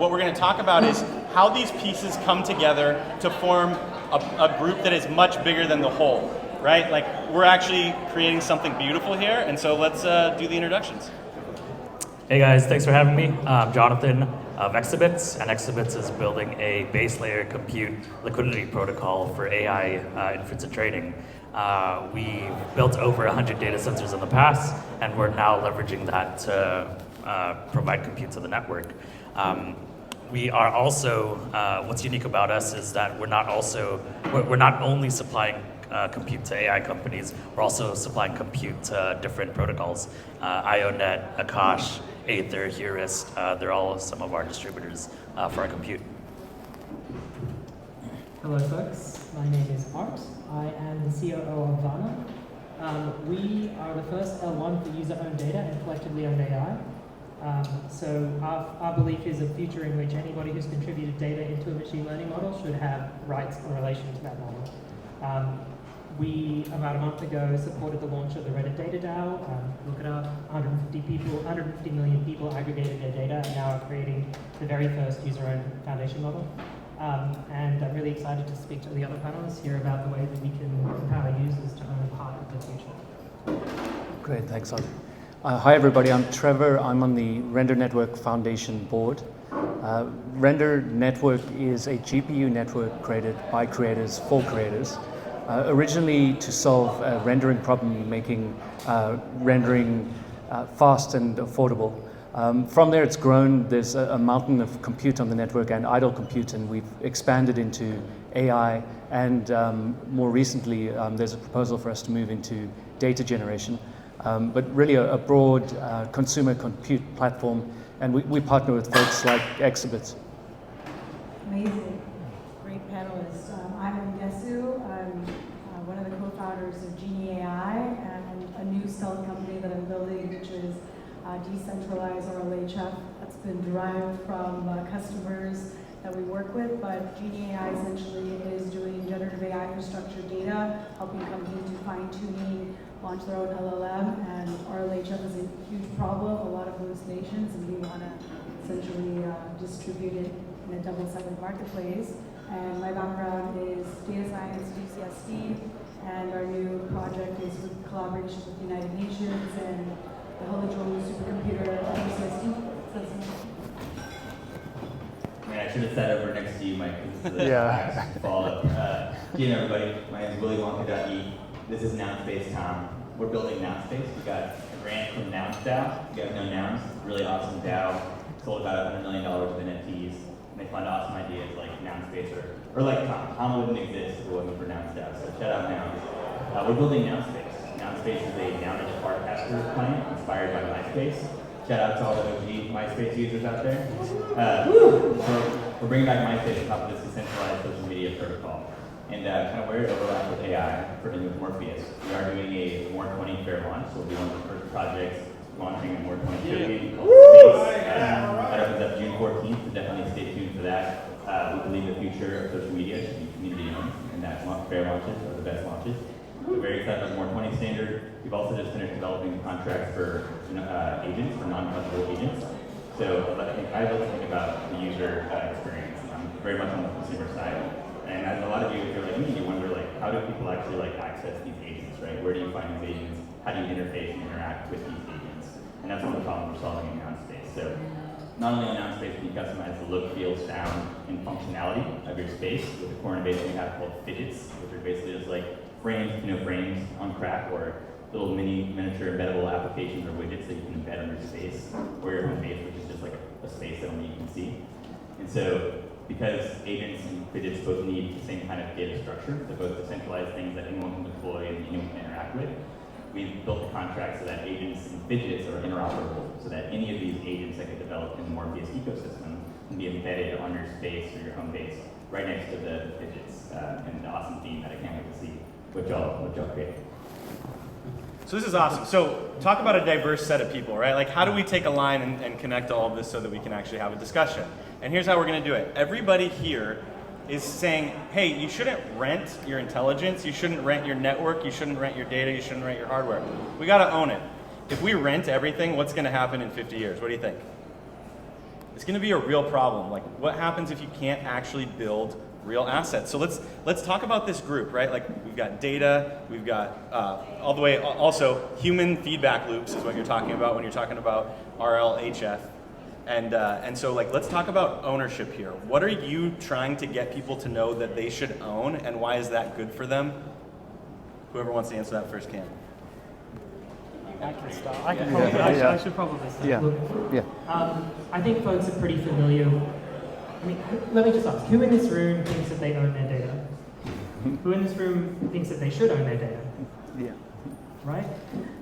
what we're going to talk about is how these pieces come together to form a group that is much bigger than the whole, right? Like, we're actually creating something beautiful here, and so let's do the introductions. Hey guys, thanks for having me. I'm Jonathan of Exabits, and Exabits is building a base layer compute liquidity protocol for AI inference and trading. We built over 100 data centers in the past, and we're now leveraging that to provide compute to the network. We are also, what's unique about us is that we're not only supplying compute to AI companies, we're also supplying compute to different protocols. IONET, Akash, Aether, Heuris, they're all some of our distributors for our compute. Hello folks, my name is Art. I am the COO of Vana. We are the first L1 for user-owned data and collectively owned AI. So our belief is a future in which anybody who's contributed data into a machine learning model should have rights in relation to that model. We, about a month ago, supported the launch of the Reddit Data DAO. Look it up, 150 million people aggregated their data and now are creating the very first user-owned foundation model. And I'm really excited to speak to the other panelists here about the way that we can empower users to own part of the future. Great, thanks, Art. Hi everybody, I'm Trevor. I'm on the Render Network Foundation board. Render Network is a GPU network created by creators for creators. Originally to solve a rendering problem, making rendering fast and affordable. From there it's grown. There's a mountain of compute on the network and idle compute, and we've expanded into AI, and more recently there's a proposal for us to move into data generation. But really a broad consumer compute platform, and we partner with folks like Exabits. Amazing. Great panelists. I'm Imgesu. I'm one of the co-founders of Genie AI and a new stealth company that I'm building, which is Decentralized AI. That's been derived from customers that we work with, but Genie AI essentially is doing generative AI infrastructure data, helping companies do fine-tuning, launch their own LLM, and RLHF is a huge problem, a lot of hallucinations, and we want to essentially distribute it in a double-sided marketplace. And my background is data science, DCSD, and our new project is with collaboration with the United Nations and the Harries-Jones supercomputer at DCSD. I should have sat over next to you, Mike. Yeah. Follow-up. Good evening, everybody. My name is Willy Wonka.E. This is Nounspace Tom. We're building Nounspace. We got a grant from Nouns DAO. You guys know Nouns, really awesome DAO. Sold about $100 million of NFTs. And they fund awesome ideas like Nounspace or like Tom. Tom wouldn't exist if it wasn't for Nouns DAO. So shout out Nouns. We're building Nounspace. Nounspace is a Nounish Farcaster client inspired by MySpace. Shout out to all the OG MySpace users out there. We're bringing back MySpace on top of this decentralized social media protocol. And kind of where it overlaps with AI, partnering with Morpheus. We are doing a More 20 fair launch, so we'll be one of the first projects launching a More 20 showcase called Space. That opens up June 14th, so definitely stay tuned for that. We believe the future of social media should be community owned, and that fair launches are the best launches. We're very excited about the More 20 standard. We've also just finished developing contracts for agents, for non-fungible agents. So I like to think about the user experience. I'm very much on the consumer side. And as a lot of you, if you're like me, you wonder how do people actually access these agents, right? Where do you find these agents? How do you interface and interact with these agents? And that's one of the problems we're solving in Nounspace. So not only on Nounspace can you customize the look, feel, sound, and functionality of your space with the core innovation we have called fidgets, which are basically just frames, frames on crack, or little miniature embeddable applications or widgets that you can embed on your space or your home base, which is just a space that only you can see. And so, because agents and fidgets both need the same kind of data structure, they're both decentralized things that anyone can deploy and anyone can interact with, we've built the contract so that agents and fidgets are interoperable, so that any of these agents that get developed in the Morpheus ecosystem can be embedded on your space or your home base right next to the fidgets and the awesome theme that I can't wait to see what y'all create. So this is awesome. So talk about a diverse set of people, right? How do we take a line and connect all of this so that we can actually have a discussion? And here's how we're going to do it. Everybody here is saying, hey, you shouldn't rent your intelligence, you shouldn't rent your network, you shouldn't rent your data, you shouldn't rent your hardware. We got to own it. If we rent everything, what's going to happen in 50 years? What do you think? it's going to be a real problem. Like, what happens if you can't actually build real assets? So let's talk about this group, right? Like, we've got data, we've got all the way, also human feedback loops is what you're talking about when you're talking about RLHF. And so, like, let's talk about ownership here. What are you trying to get people to know that they should own, and why is that good for them? Whoever wants to answer that first can. I can start. I should probably start. Yeah. Look, I think folks are pretty familiar. I mean, let me just ask, who in this room thinks that they own their data? Who in this room thinks that they should own their data? Yeah. Right?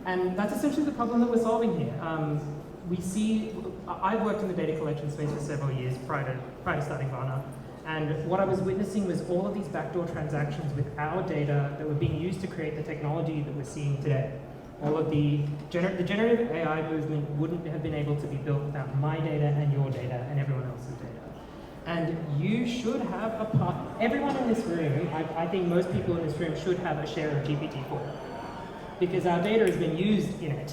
And that's essentially the problem that we're solving here. We see, I've worked in the data collection space for several years prior to starting Vana. And what I was witnessing was all of these backdoor transactions with our data that were being used to create the technology that we're seeing today. All of the generative AI movement wouldn't have been able to be built without my data and your data and everyone else's data. And you should have a part, everyone in this room, I think most people in this room should have a share of GPT-4 because our data has been used in it.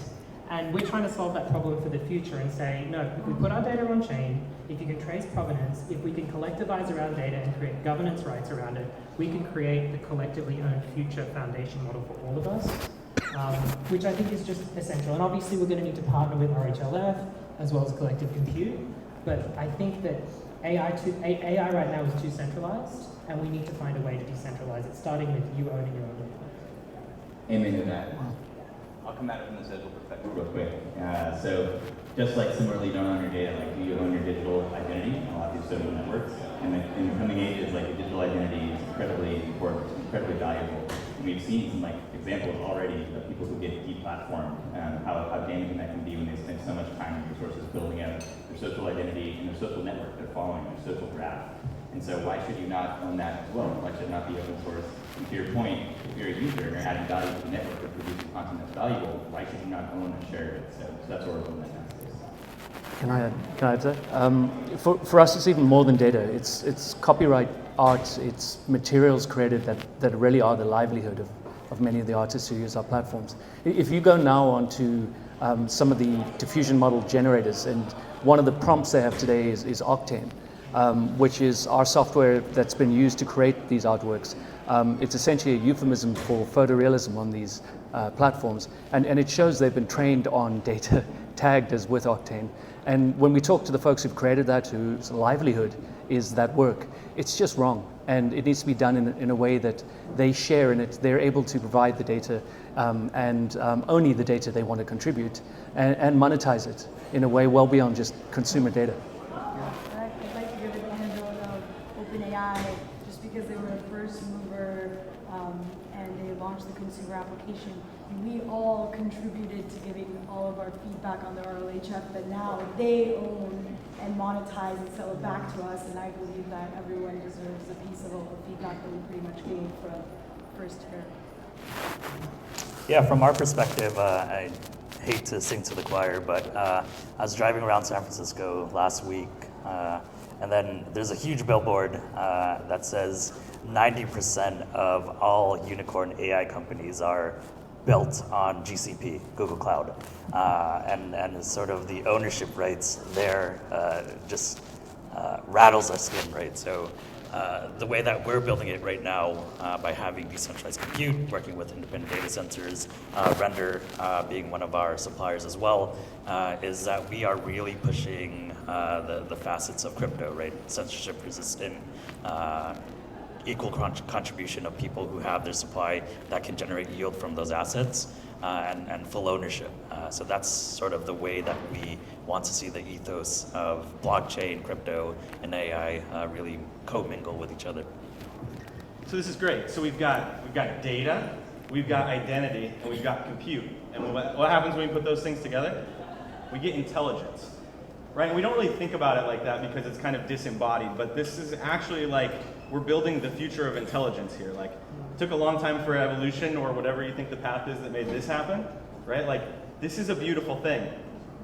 And we're trying to solve that problem for the future and say, no, if we put our data on chain, if you can trace provenance, if we can collectivize around data and create governance rights around it, we can create the collectively owned future foundation model for all of us, which I think is just essential. And obviously we're going to need to partner with RHLF as well as collective compute. But I think that AI right now is too centralized, and we need to find a way to decentralize it, starting with you owning your own data. Amen to that. I'll come at it from the digital perspective real quick. So just like similarly you don't own your data, like do you own your digital identity on a lot of these social networks? And in the coming ages, like the digital identity is incredibly important, incredibly valuable. And we've seen some like examples already of people who get deplatformed, how damaging that can be when they spend so much time and resources building out their social identity and their social network they're following, their social graph. And so why should you not own that as well? Why should it not be open source? And to your point, if you're a user and you're adding value to the network or producing content that's valuable, why should you not own and share it? So that's what we're building in that space. Can I add to that? For us, it's even more than data. It's copyright art, it's materials created that really are the livelihood of many of the artists who use our platforms. If you go now onto some of the diffusion model generators, and one of the prompts they have today is Octane, which is our software that's been used to create these artworks. It's essentially a euphemism for photorealism on these platforms, and it shows they've been trained on data tagged as with Octane. And when we talk to the folks who've created that, whose livelihood is that work, it's just wrong. And it needs to be done in a way that they share in it, they're able to provide the data and only the data they want to contribute and monetize it in a way well beyond just consumer data. I'd like to give an anecdote of OpenAI, just because they were a first mover and they launched the consumer application. We all contributed to giving all of our feedback on the RLHF, but now they own and monetize and sell it back to us, and I believe that everyone deserves a piece of all the feedback that we pretty much gave from first to her. Yeah, from our perspective, I hate to sing to the choir, but I was driving around San Francisco last week, and then there's a huge billboard that says 90% of all unicorn AI companies are built on GCP, Google Cloud, and sort of the ownership rights there just rattles our skin, right? So the way that we're building it right now by having decentralized compute, working with independent data centers, Render being one of our suppliers as well, is that we are really pushing the facets of crypto, right? Censorship resistant, equal contribution of people who have their supply that can generate yield from those assets and full ownership. So that's sort of the way that we want to see the ethos of blockchain, crypto, and AI really co-mingle with each other. So this is great. So we've got data, we've got identity, and we've got compute. And what happens when we put those things together? We get intelligence, right? And we don't really think about it like that because it's kind of disembodied, but this is actually like we're building the future of intelligence here. Like, it took a long time for evolution or whatever you think the path is that made this happen, right? Like, this is a beautiful thing.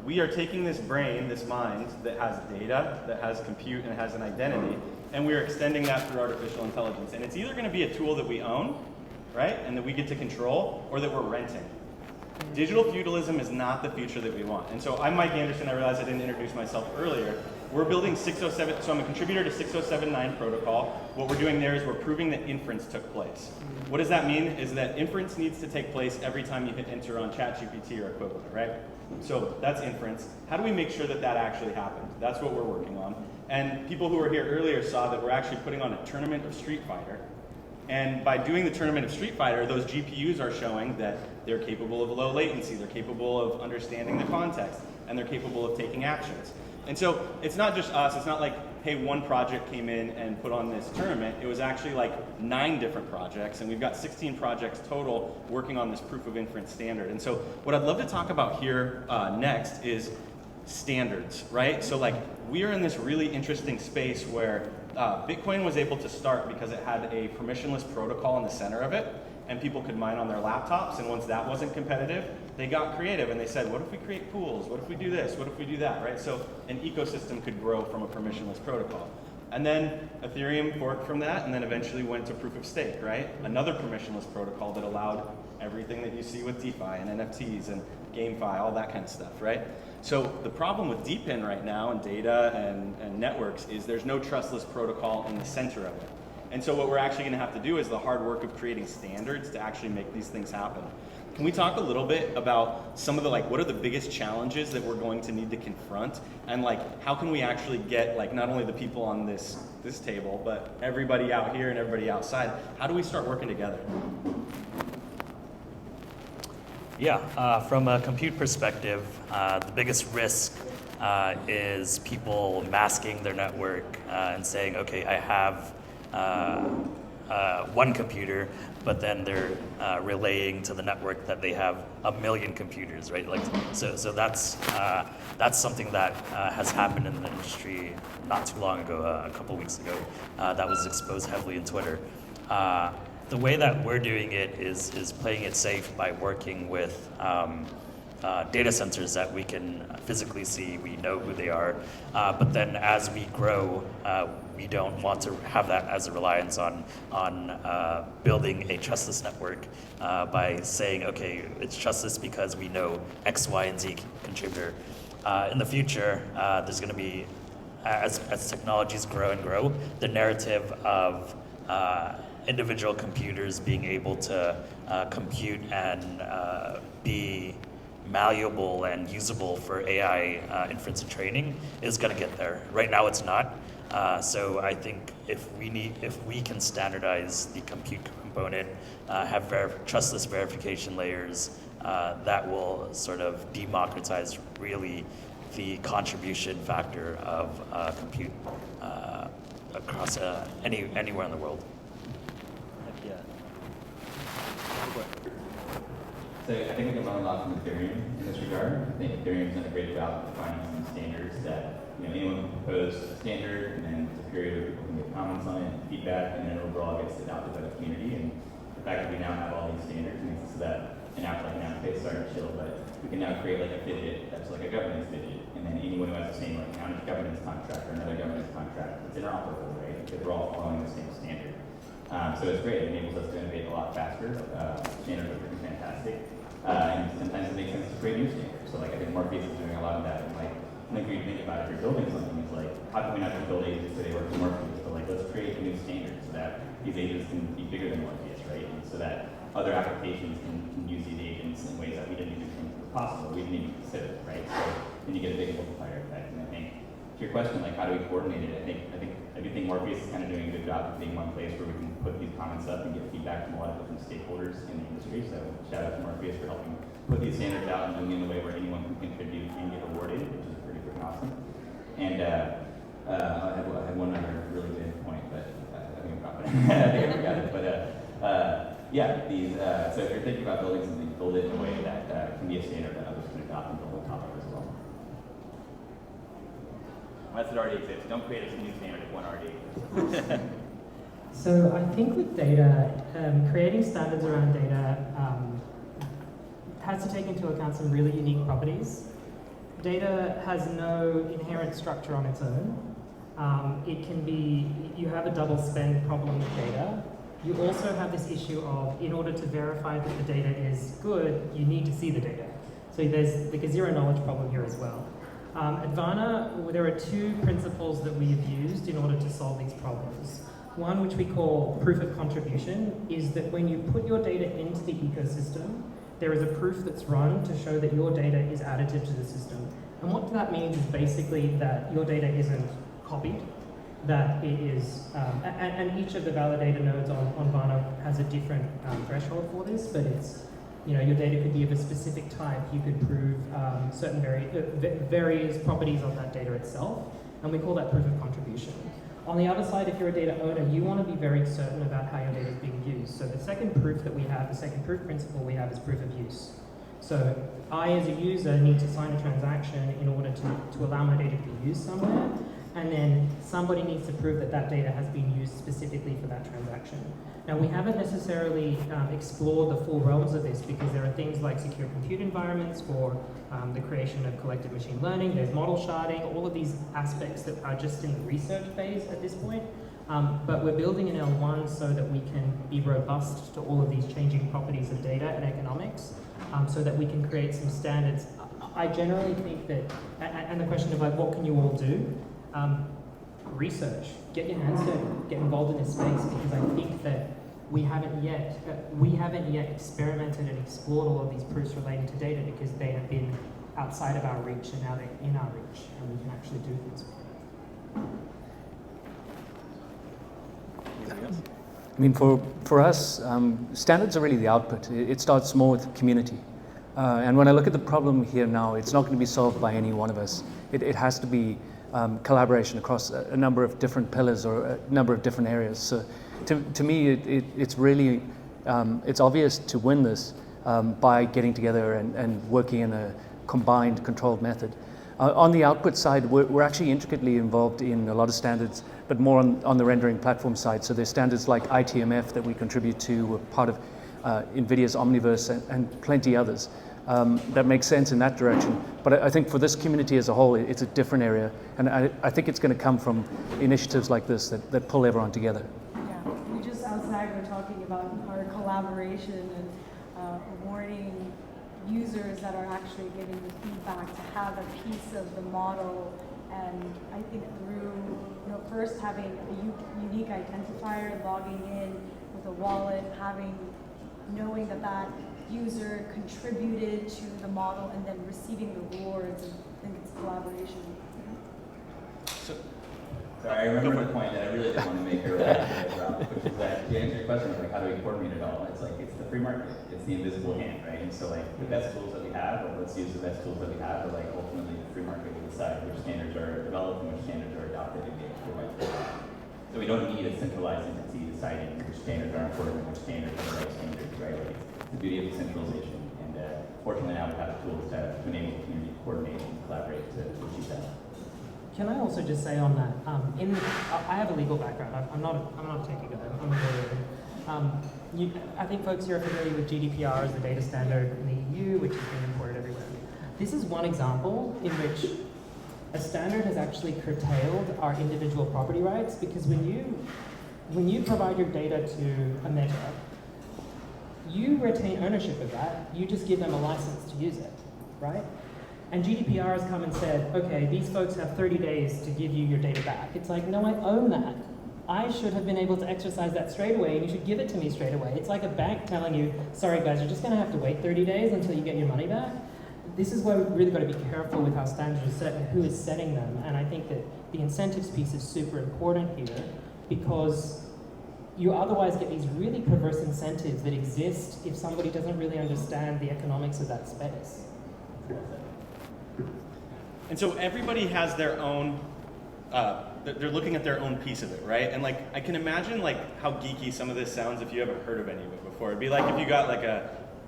We are taking this brain, this mind that has data, that has compute, and has an identity, and we are extending that through artificial intelligence. And it's either going to be a tool that we own, right, and that we get to control, or that we're renting. Digital feudalism is not the future that we want. And so I'm Mike Anderson. I realized I didn't introduce myself earlier. we're building 607, so I'm a contributor to 6079 protocol. What we're doing there is we're proving that inference took place. What does that mean? Is that inference needs to take place every time you hit enter on ChatGPT or equivalent, right? So that's inference. How do we make sure that that actually happened? That's what we're working on. And people who were here earlier saw that we're actually putting on a tournament of Street Fighter. And by doing the tournament of Street Fighter, those GPUs are showing that they're capable of low latency, they're capable of understanding the context, and they're capable of taking actions. And so it's not just us, it's not like, hey, one project came in and put on this tournament. It was actually like 9 different projects, and we've got 16 projects total working on this proof of inference standard. And so what I'd love to talk about here next is standards, right? So like, we are in this really interesting space where Bitcoin was able to start because it had a permissionless protocol in the center of it, and people could mine on their laptops, and once that wasn't competitive, they got creative and they said, what if we create pools? What if we do this? What if we do that, right? So an ecosystem could grow from a permissionless protocol. And then Ethereum forked from that and then eventually went to proof of stake, right? Another permissionless protocol that allowed everything that you see with DeFi and NFTs and GameFi, all that kind of stuff, right? So the problem with DePIN right now and data and networks is there's no trustless protocol in the center of it. And so what we're actually gonna have to do is the hard work of creating standards to actually make these things happen. Can we talk a little bit about some of the, like, what are the biggest challenges that we're going to need to confront? And like, how can we actually get, like, not only the people on this table, but everybody out here and everybody outside, how do we start working together? Yeah, from a compute perspective, the biggest risk is people masking their network and saying, okay, I have one computer, but then they're relaying to the network that they have 1 million computers, right? Like, so that's something that has happened in the industry not too long ago, a couple weeks ago, that was exposed heavily in Twitter. The way that we're doing it is playing it safe by working with data centers that we can physically see, we know who they are, but then as we grow, we don't want to have that as a reliance on building a trustless network by saying, okay, it's trustless because we know X, Y, and Z contributor. In the future, there's going to be, as technologies grow and grow, the narrative of individual computers being able to compute and be malleable and usable for AI inference and training is going to get there. Right now, it's not. So I think if we can standardize the compute component, have trustless verification layers, that will sort of democratize really the contribution factor of compute across anywhere in the world. Yeah. So I think we can learn a lot from Ethereum in this regard. I think Ethereum's done a great job of defining some standards that anyone can propose a standard, and then there's a period where people can give comments on it, and feedback, and then overall it gets adopted by the community. And the fact that we now have all these standards makes it so that an app like Nounspace started chill, but we can now create like a fidget that's like a governance fidget, and then anyone who has the same like governance contract or another governance contract, it's interoperable, right? Because we're all following the same standard. So it's great. It enables us to innovate a lot faster. Standards are pretty fantastic. And sometimes it makes sense to create new standards. So like I think Morpheus is doing a lot of that. And like I think you think about if you're building something, it's like, how can we not just build agents so they work with Morpheus? But like, let's create a new standard so that these agents can be bigger than Morpheus, right? And so that other applications can use these agents in ways that we didn't even think was possible. We didn't even consider, right? So then you get a big multiplier effect. And I think to your question, like how do we coordinate it? I do think Morpheus is kind of doing a good job of being one place where we can put these comments up and get feedback from a lot of different stakeholders in the industry. So shout out to Morpheus for helping put these standards out and doing it in a way where anyone can contribute and get rewarded, which is pretty freaking awesome. And I had one other really good point, but I think I'm confident. I think I forgot it. But yeah, so if you're thinking about building something, build it in a way that can be a standard that others can adopt and build on top of as well. Method already exists. Don't create a new standard if one already exists. So I think with data, creating standards around data has to take into account some really unique properties. Data has no inherent structure on its own. It can be, you have a double spend problem with data. You also have this issue of, in order to verify that the data is good, you need to see the data. So there's like a zero knowledge problem here as well. At Vana, there are two principles that we have used in order to solve these problems. One, which we call proof of contribution, is that when you put your data into the ecosystem, there is a proof that's run to show that your data is additive to the system. And what that means is basically that your data isn't copied, that it is, and each of the validator nodes on Vana has a different threshold for this, but it's, you know, your data could be of a specific type. You could prove certain various properties of that data itself, and we call that proof of contribution. On the other side, if you're a data owner, you want to be very certain about how your data is being used. So the second proof that we have, the second proof principle we have is proof of use. So I, as a user, need to sign a transaction in order to allow my data to be used somewhere, and then somebody needs to prove that that data has been used specifically for that transaction. Now, we haven't necessarily explored the full realms of this because there are things like secure compute environments for the creation of collective machine learning, there's model sharding, all of these aspects that are just in the research phase at this point. But we're building an L1 so that we can be robust to all of these changing properties of data and economics, so that we can create some standards. I generally think that, and the question of like, what can you all do? Research, get your hands dirty, get involved in this space, because I think that we haven't yet experimented and explored all of these proofs relating to data because they have been outside of our reach and now they're in our reach and we can actually do things with them. I mean, for us, standards are really the output. It starts more with community. And when I look at the problem here now, it's not going to be solved by any one of us. It has to be collaboration across a number of different pillars or a number of different areas. So to me, it's really, it's obvious to win this by getting together and working in a combined, controlled method. On the output side, we're actually intricately involved in a lot of standards, but more on the rendering platform side. So there's standards like ITMF that we contribute to. We're part of NVIDIA's Omniverse and plenty others. That makes sense in that direction. But I think for this community as a whole, it's a different area. And I think it's going to come from initiatives like this that pull everyone together. Yeah, we just outside were talking about our collaboration and awarding users that are actually getting the feedback to have a piece of the model. And I think through, first having a unique identifier, logging in with a wallet, knowing that user contributed to the model and then receiving the rewards, and I think it's collaboration. Sorry, I remember the point that I really didn't want to make earlier, which is that to answer your question of like how do we coordinate it all, it's like it's the free market, it's the invisible hand, right? And so like the best tools that we have, or let's use the best tools that we have, but like ultimately the free market will decide which standards are developed and which standards are adopted and get implemented. So we don't need a centralized entity deciding which standards are important and which standards are the right standards, right? Like, it's the beauty of decentralization, and fortunately now we have the tools to enable the community to coordinate and collaborate to achieve that. Can I also just say on that, I have a legal background. I'm not a techie guy. I'm a lawyer. I think folks here are familiar with GDPR as the data standard in the EU, which is being imported everywhere. This is one example in which a standard has actually curtailed our individual property rights, because when you provide your data to a meta, you retain ownership of that. You just give them a license to use it, right? And GDPR has come and said, okay, these folks have 30 days to give you your data back. It's like, no, I own that. I should have been able to exercise that straight away, and you should give it to me straight away. It's like a bank telling you, sorry guys, you're just gonna have to wait 30 days until you get your money back. This is where we've really got to be careful with how standards are set and who is setting them. And I think that the incentives piece is super important here, because you otherwise get these really perverse incentives that exist if somebody doesn't really understand the economics of that space. And so everybody has their own, they're looking at their own piece of it, right? And like, I can imagine like how geeky some of this sounds if you haven't heard of any of it before. It'd be like if you got like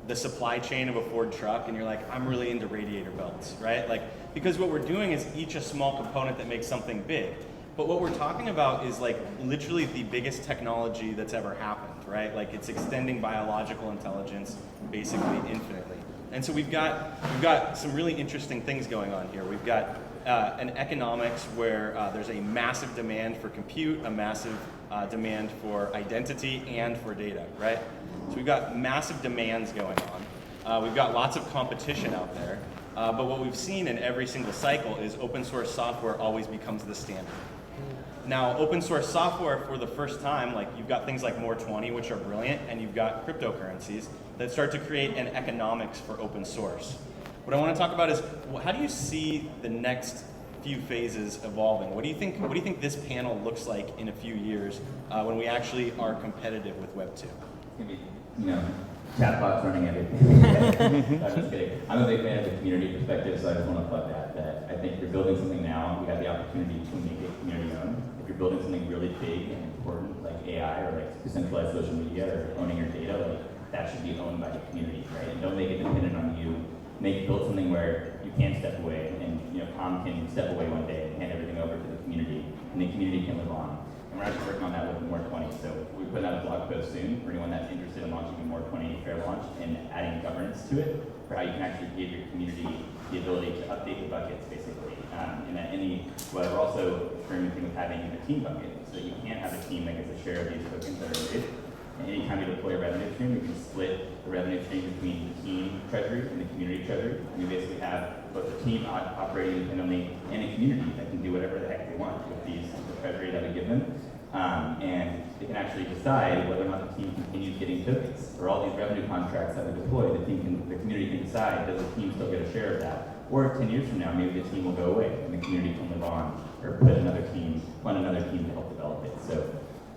the supply chain of a Ford truck and you're like, I'm really into radiator belts, right? Like, because what we're doing is each a small component that makes something big. But what we're talking about is like literally the biggest technology that's ever happened, right? Like it's extending biological intelligence basically infinitely. And so we've got some really interesting things going on here. We've got an economics where there's a massive demand for compute, a massive demand for identity and for data, right? So we've got massive demands going on. We've got lots of competition out there. But what we've seen in every single cycle is open source software always becomes the standard. Now, open source software for the first time, like you've got things like More20, which are brilliant, and you've got cryptocurrencies that start to create an economics for open source. What I want to talk about is, how do you see the next few phases evolving? What do you think this panel looks like in a few years when we actually are competitive with Web 2? It's gonna be, chatbots running everything. I'm just kidding. I'm a big fan of the community perspective, so I just want to plug that I think if you're building something now, we have the opportunity to make it community owned. If you're building something really big and important, like AI or like decentralized social media or owning your data, like that should be owned by the community, right? And don't make it dependent on you. Build something where you can step away, and Tom can step away one day and hand everything over to the community, and the community can live on. And we're actually working on that with More20. So we put out a blog post soon for anyone that's interested in launching a More20 fair launch and adding governance to it for how you can actually give your community the ability to update the buckets, basically. We're also experimenting with having a team bucket, so that you can't have a team that gets a share of these tokens that are raised. And anytime you deploy a revenue stream, you can split the revenue stream between the team treasury and the community treasury. And you basically have both the team operating independently and a community that can do whatever the heck they want with the treasury that we give them. And they can actually decide whether or not the team continues getting tokens. For all these revenue contracts that we deploy, the community can decide, does the team still get a share of that? Or 10 years from now, maybe the team will go away and the community can live on, or fund another team to help develop it. So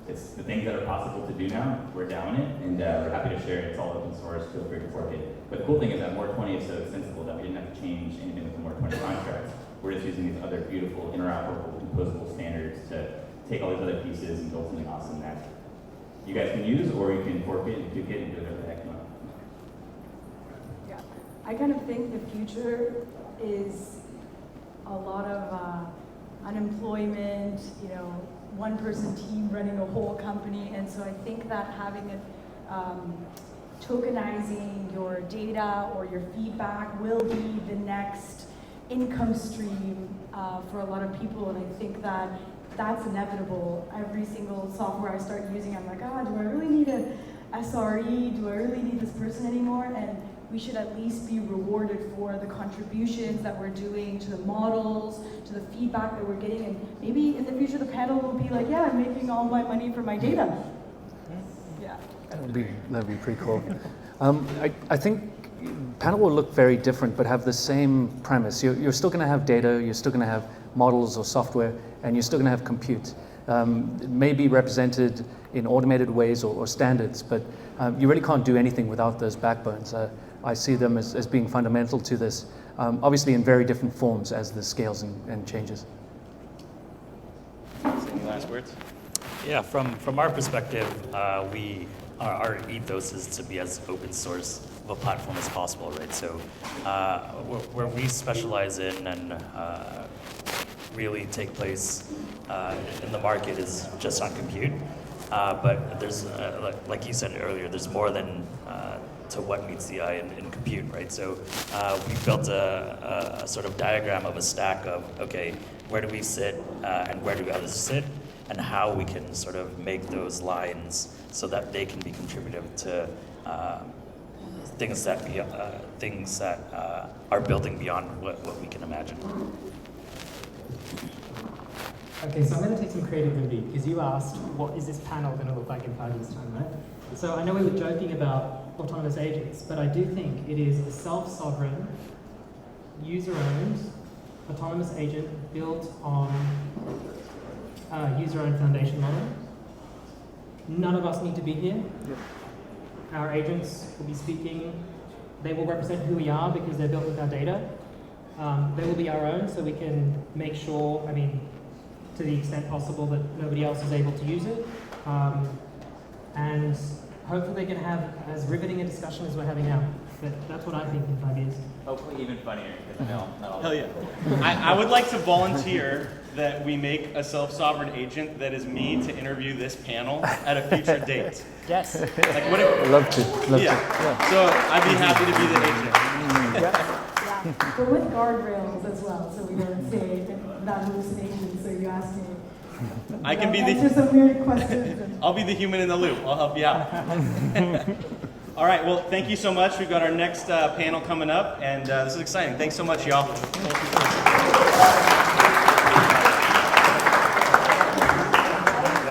it's the things that are possible to do now. We're down it, and we're happy to share it. It's all open source. Feel free to fork it. But the cool thing is that More20 is so extensible that we didn't have to change anything with the More20 contracts. We're just using these other beautiful, interoperable, composable standards to take all these other pieces and build something awesome that you guys can use, or you can fork it and duke it and do whatever the heck you want. Yeah, I kind of think the future is a lot of unemployment, one-person team running a whole company, and so I think that having tokenizing your data or your feedback will be the next income stream for a lot of people, and I think that's inevitable. Every single software I start using, I'm like, do I really need a SRE? Do I really need this person anymore? And we should at least be rewarded for the contributions that we're doing to the models, to the feedback that we're getting, and maybe in the future the panel will be like, yeah, I'm making all my money from my data. Yeah. That'd be pretty cool. I think panel will look very different, but have the same premise. You're still going to have data, you're still going to have models or software, and you're still going to have compute. It may be represented in automated ways or standards, but you really can't do anything without those backbones. I see them as being fundamental to this, obviously in very different forms as this scales and changes. Any last words? Yeah, from our perspective, our ethos is to be as open source of a platform as possible, right? So where we specialize in and really take place in the market is just on compute. But there's, like you said earlier, there's more than to what meets the eye in compute, right? So we built a sort of diagram of a stack of, okay, where do we sit and where do others sit, and how we can sort of make those lines so that they can be contributive to things that are building beyond what we can imagine. Okay, so I'm going to take some creativity because you asked, what is this panel going to look like in 5 years' time, right? So I know we were joking about autonomous agents, but I do think it is a self-sovereign, user-owned, autonomous agent built on a user-owned foundation model. None of us need to be here. Yep. Our agents will be speaking. They will represent who we are because they're built with our data. They will be our own, so we can make sure, to the extent possible, that nobody else is able to use it. And hopefully they can have as riveting a discussion as we're having now. But that's what I think in 5 years. Hopefully even funnier, because I know not all. Hell yeah. I would like to volunteer that we make a self-sovereign agent that is me to interview this panel at a future date. Yes. Like what if, Love to. yeah. So I'd be happy to be the agent. Yeah, but with guardrails as well, so we don't say that hallucination, so you ask me. I can be answer some weird questions. I'll be the human in the loop. I'll help you out. All right, well, thank you so much. We've got our next panel coming up, and this is exciting. Thanks so much, y'all.